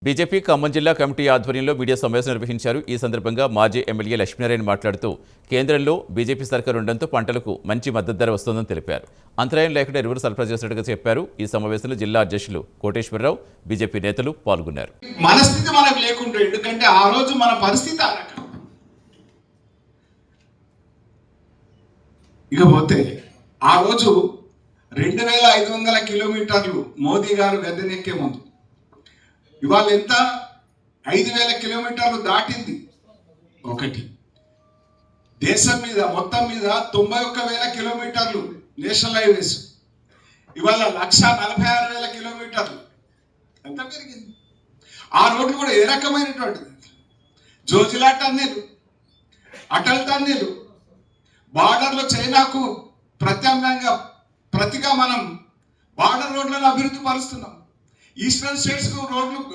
BJP Khammam జిల్లా committee ఆధ్వర్యంలో media సమావేశం నిర్వహించారు. ఈ సందర్భంగా మాజీ ఎమ్మెల్యే లక్ష్మీనారాయణ మాట్లాడుతూ కేంద్రంలో బీజేపీ సర్కారు ఉండడంతో పంటలకు మంచి మద్దతు ధర వస్తుందని తెలిపారు. అంతరాయం లేకుండా ఎరువులు సరఫరా చేసినట్టుగా చెప్పారు. ఈ సమావేశంలో జిల్లా అధ్యక్షులు కోటేశ్వరరావు, బీజేపీ నేతలు పాల్గొన్నారు. మనస్థితి మనకు లేకుండా, ఎందుకంటే ఆ రోజు మన పరిస్థితి ఆ రకం. ఇకపోతే ఆ రోజు 2500 కిలోమీటర్లు మోదీ గారు గద్దెనెక్కే ముందు, ఇవాళ ఎంత 5000 కిలోమీటర్లు దాటింది. ఒకటి దేశం మీద మొత్తం మీద 91,000 కిలోమీటర్లు నేషనల్ హైవేస్, ఇవాళ 1,46,000 కిలోమీటర్లు ఎంత పెరిగింది. ఆ రోడ్లు కూడా ఏ రకమైనటువంటిది, జోజిలా టన్నెలు, అటల్ టన్నెలు, బార్డర్లో చైనాకు ప్రతిగా మనం బార్డర్ రోడ్లను అభివృద్ధి పరుస్తున్నాం. ఈస్టర్న్ స్టేట్స్ కు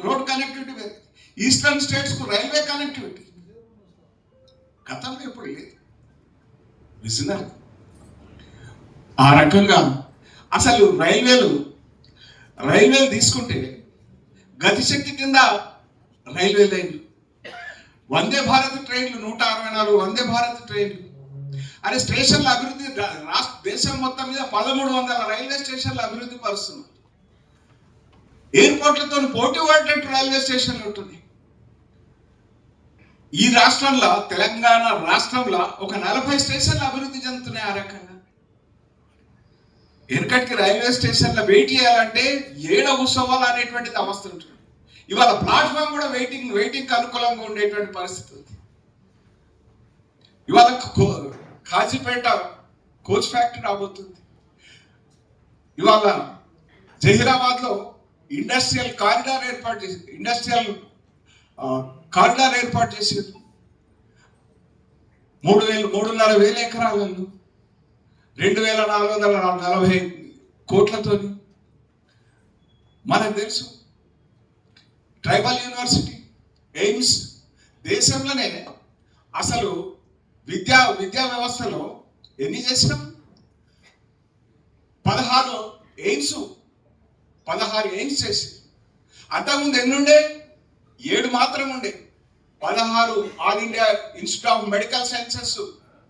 రోడ్ కనెక్టివిటీ పెరిగింది, ఈస్టర్న్ స్టేట్స్ కు రైల్వే కనెక్టివిటీ గతంలో ఎప్పుడు లేదు. విజనరీ ఆ రకంగా అసలు రైల్వేలు తీసుకుంటే గతిశక్తి కింద రైల్వే లైన్లు, వందే భారత్ ట్రైన్లు, 164 వందే భారత్ ట్రైన్లు, అనే స్టేషన్ల అభివృద్ధి దేశం మొత్తం మీద 1300 రైల్వే స్టేషన్లు అభివృద్ధి పరుస్తున్నారు. ఎయిర్పోర్ట్లతో పోటీ పడేటట్టు రైల్వే స్టేషన్లు ఉంటుంది. ఈ రాష్ట్రంలో, తెలంగాణ రాష్ట్రంలో ఒక 40 స్టేషన్లు అభివృద్ధి చెందుతున్నాయి. ఆ రకంగా వెనకటికి రైల్వే స్టేషన్లో వెయిట్ చేయాలంటే ఏడ ఉత్సవాలు అనేటువంటిది అవస్థ ఉంటుంది. ఇవాళ ప్లాట్ఫామ్ కూడా వెయిటింగ్ అనుకూలంగా ఉండేటువంటి పరిస్థితి ఉంది. ఇవాళ కాజీపేట కోచ్ ఫ్యాక్టరీ రాబోతుంది. ఇవాళ జహీరాబాద్ లో ఇండస్ట్రియల్ కారిడార్ ఏర్పాటు చేసి 3,500 ఎకరాలలో 2,440 కోట్లతోని. మనకు తెలుసు ట్రైబల్ యూనివర్సిటీ, ఎయిమ్స్, దేశంలోనే అసలు విద్యా వ్యవస్థలో ఎన్ని చేసినాం? 16 ఎయిమ్స్ చేసి, అంతకుముందు ఎన్ని ఉండే? 7 మాత్రం ఉండే. 16 all India institute of medical sciences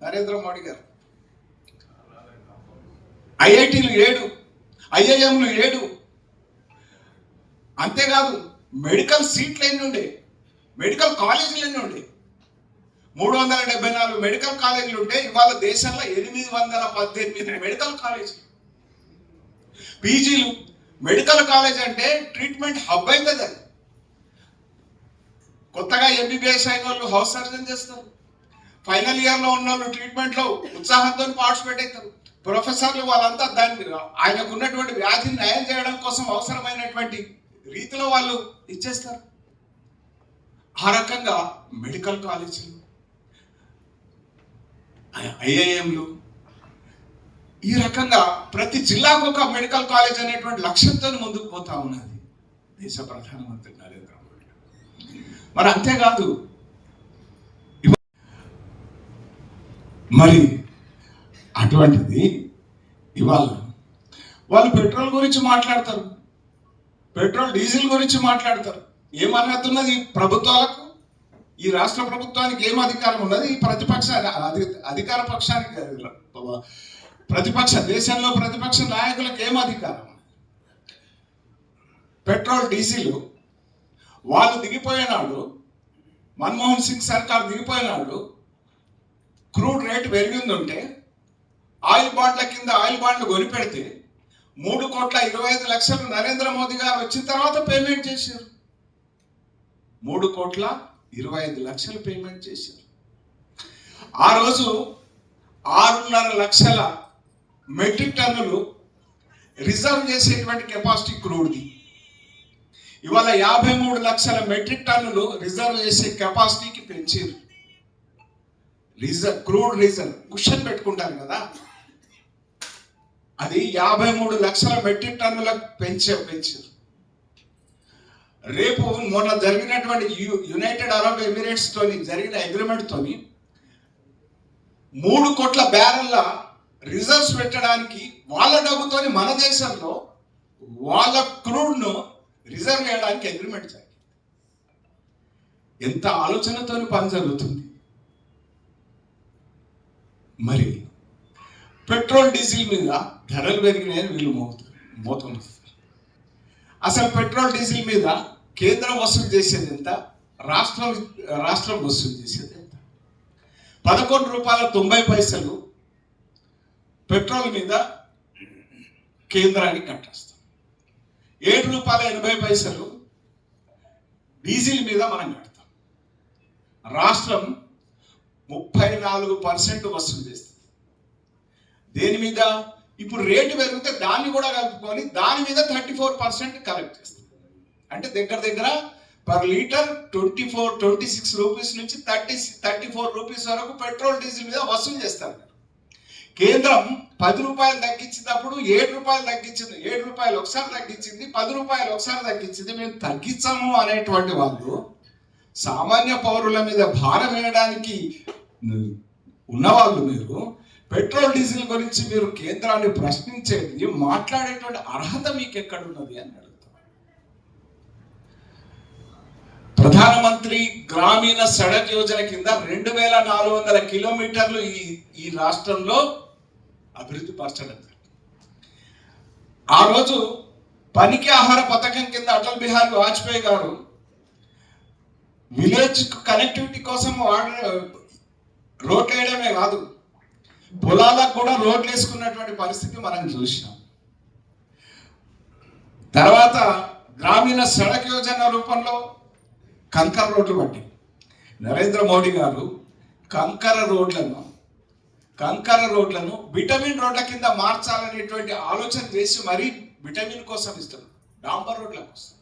Narendra Modi గారు, ఐఐటీలు 7, ఐఐఎంలు 7. అంతేకాదు మెడికల్ సీట్లు ఎన్ని ఉండే, మెడికల్ కాలేజీలు ఎన్ని ఉండే? 374 మెడికల్ కాలేజీలు ఉంటే ఇవాళ దేశంలో 818 మెడికల్ కాలేజీలు. పీజీలు, మెడికల్ కాలేజ్ అంటే ట్రీట్మెంట్ హబ్ అవుతుంది. అది కొత్తగా ఎంబీబీఎస్ అయిన వాళ్ళు హౌస్ సర్జన్ చేస్తారు, ఫైనల్ ఇయర్లో ఉన్న వాళ్ళు ట్రీట్మెంట్లో ఉత్సాహంతో పార్టిసిపేట్ అవుతారు. ప్రొఫెసర్లు వాళ్ళంతా దాన్ని ఆయనకు ఉన్నటువంటి వ్యాధిని నయం చేయడం కోసం అవసరమైనటువంటి రీతిలో వాళ్ళు ఇచ్చేస్తారు. ఆ రకంగా మెడికల్ కాలేజీలు, ఐఐఎంలు, ఈ రకంగా ప్రతి జిల్లాకు ఒక మెడికల్ కాలేజ్ అనేటువంటి లక్ష్యంతో ముందుకు పోతా ఉన్నది దేశ ప్రధానమంత్రి నరేంద్ర మోడీ. మరి అంతేకాదు, మరి అటువంటిది ఇవాళ వాళ్ళు పెట్రోల్ గురించి మాట్లాడతారు, పెట్రోల్ డీజిల్ గురించి మాట్లాడతారు. ఏం అర్హత ఉన్నది ప్రభుత్వాలకు? ఈ రాష్ట్ర ప్రభుత్వానికి ఏం అధికారం ఉన్నది? ఈ అధికార పక్షానికి, దేశంలో ప్రతిపక్ష నాయకులకు ఏం అధికారం? పెట్రోల్ డీజిల్ వాళ్ళు దిగిపోయినాడు, మన్మోహన్ సింగ్ సర్కార్ దిగిపోయినాడు, క్రూడ్ రేటు పెరిగిందంటే ఆయిల్ బాండ్ల కింద ఆయిల్ బాండ్లు కొనిపెడితే 3,25,00,000 నరేంద్ర మోదీ గారు వచ్చిన తర్వాత పేమెంట్ చేశారు. 3,25,00,000 పేమెంట్ చేశారు. ఆ రోజు 6.5 లక్షల మెట్రిక్ టన్నులు రిజర్వ్ చేసేటువంటి కెపాసిటీ క్రూడ్ది. ఇవాళ 53 లక్షల మెట్రిక్ టన్నులు రిజర్వ్ చేసే కెపాసిటీకి పెంచారు. క్రూడ్ రిజర్వ్ కుషన్ పెట్టుకుంటారు కదా, అది 53 లక్షల మెట్రిక్ టన్నులకు పెంచారు. రేపు మొన్న జరిగినటువంటి యునైటెడ్ అరబ్ ఎమిరేట్స్ తోని జరిగిన అగ్రిమెంట్ తోని 3 కోట్ల బ్యారెల్ల రిజర్వ్స్ పెట్టడానికి వాళ్ళ డబ్బుతోని మన దేశంలో వాళ్ళ క్రూడ్ ను రిజర్వ్ చేయడానికి అగ్రిమెంట్ జరిగింది. ఎంత ఆలోచనతో పని జరుగుతుంది. మరి పెట్రోల్ డీజిల్ మీద ధరలు పెరిగినాయని వీళ్ళు మోతున్నారు. అసలు పెట్రోల్ డీజిల్ మీద కేంద్రం వసూలు చేసేది ఎంత, రాష్ట్రం వసూలు చేసేది ఎంత? ₹11.90 పెట్రోల్ మీద కేంద్రానికి కట్టేస్తాం. ₹7.80 డీజిల్ మీద మనం కడతాం. రాష్ట్రం 34% వసూలు చేస్తుంది. దేని మీద? ఇప్పుడు రేటు పెరిగితే దాన్ని కూడా కలుపుకొని దాని మీద 34% కలెక్ట్ చేస్తుంది. అంటే దగ్గర పర్ లీటర్ 26 రూపీస్ నుంచి 34 రూపీస్ వరకు పెట్రోల్ డీజిల్ మీద వసూలు చేస్తారు. కేంద్రం ₹10 తగ్గించినప్పుడు ₹7 తగ్గించింది, ₹7 ఒకసారి తగ్గించింది, ₹10 ఒకసారి తగ్గించింది. మేము తగ్గించాము అనేటువంటి వాళ్ళు సామాన్య పౌరుల మీద భారం వేయడానికి ఉన్నవాళ్ళు. మీరు పెట్రోల్ డీజిల్ గురించి మీరు కేంద్రాన్ని ప్రశ్నించేది, మాట్లాడేటువంటి అర్హత మీకు ఎక్కడున్నది అని అడుగుతాం. ప్రధానమంత్రి గ్రామీణ సడక్ యోజన కింద 2400 కిలోమీటర్లు ఈ రాష్ట్రంలో అభివృద్ధి పరచడం. ఆ రోజు పనికి ఆహార పథకం కింద అటల్ బిహారీ వాజ్పేయి గారు విలేజ్ కనెక్టివిటీ కోసం రోడ్ వేయడమే కాదు, పొలాలకు కూడా రోడ్లు వేసుకున్నటువంటి పరిస్థితి మనం చూసినాం. తర్వాత గ్రామీణ సడక్ యోజన రూపంలో కంకర రోడ్లు పట్టి నరేంద్ర మోడీ గారు కంకర రోడ్లను విటమిన్ రోడ్ల కింద మార్చాలనేటువంటి ఆలోచన చేసి మరీ విటమిన్ కోసం ఇస్తున్నారు. డాంబర్ రోడ్ల కోసం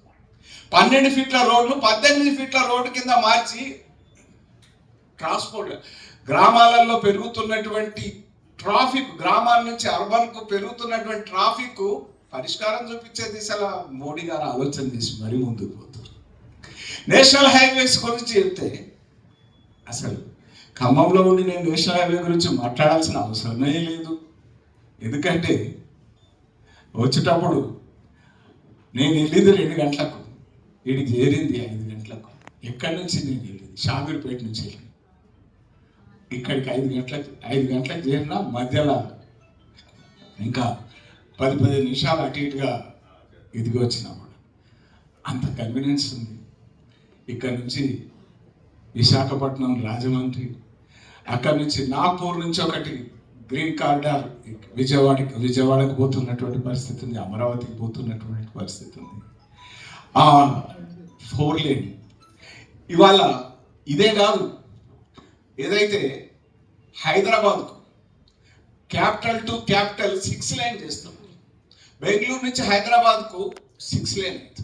12 ఫీట్ల రోడ్లు 18 ఫీట్ల రోడ్డు కింద మార్చి ట్రాన్స్పోర్ట్ గ్రామాలలో పెరుగుతున్నటువంటి ట్రాఫిక్, గ్రామాల నుంచి అర్బన్కు పెరుగుతున్నటువంటి ట్రాఫిక్ పరిష్కారం చూపించే దిశలో మోడీ గారు ఆలోచన చేసి మరీ ముందుకు పోతారు. నేషనల్ హైవేస్ గురించి చెప్తే అసలు ఖమ్మంలో ఉండి నేను నేషనల్ హైవే గురించి మాట్లాడాల్సిన అవసరమే లేదు. ఎందుకంటే వచ్చేటప్పుడు నేను వెళ్ళింది 2 గంటలకు, వీడికి చేరింది 5 గంటలకు. ఎక్కడి నుంచి నేను వెళ్ళింది? షామీర్పేట నుంచి వెళ్ళి ఇక్కడికి 5 గంటలకు చేరినా మధ్యలో ఇంకా 10-15 నిమిషాలు అటు ఇటుగా ఇదిగి వచ్చినప్పుడు అంత కన్వీనియన్స్ ఉంది. ఇక్కడ నుంచి విశాఖపట్నం, రాజమండ్రి, అక్కడి నుంచి నాగ్పూర్ నుంచి ఒకటి గ్రీన్ కారిడార్ విజయవాడకు పోతున్నటువంటి పరిస్థితి ఉంది, అమరావతికి పోతున్నటువంటి పరిస్థితి ఉంది. 4 లేన్ ఇవాళ ఇదే కాదు, ఏదైతే హైదరాబాద్కు క్యాపిటల్ టు క్యాపిటల్ 6 లేన్ చేస్తాం, బెంగళూరు నుంచి హైదరాబాద్కు 6 లేన్ అవుతుంది.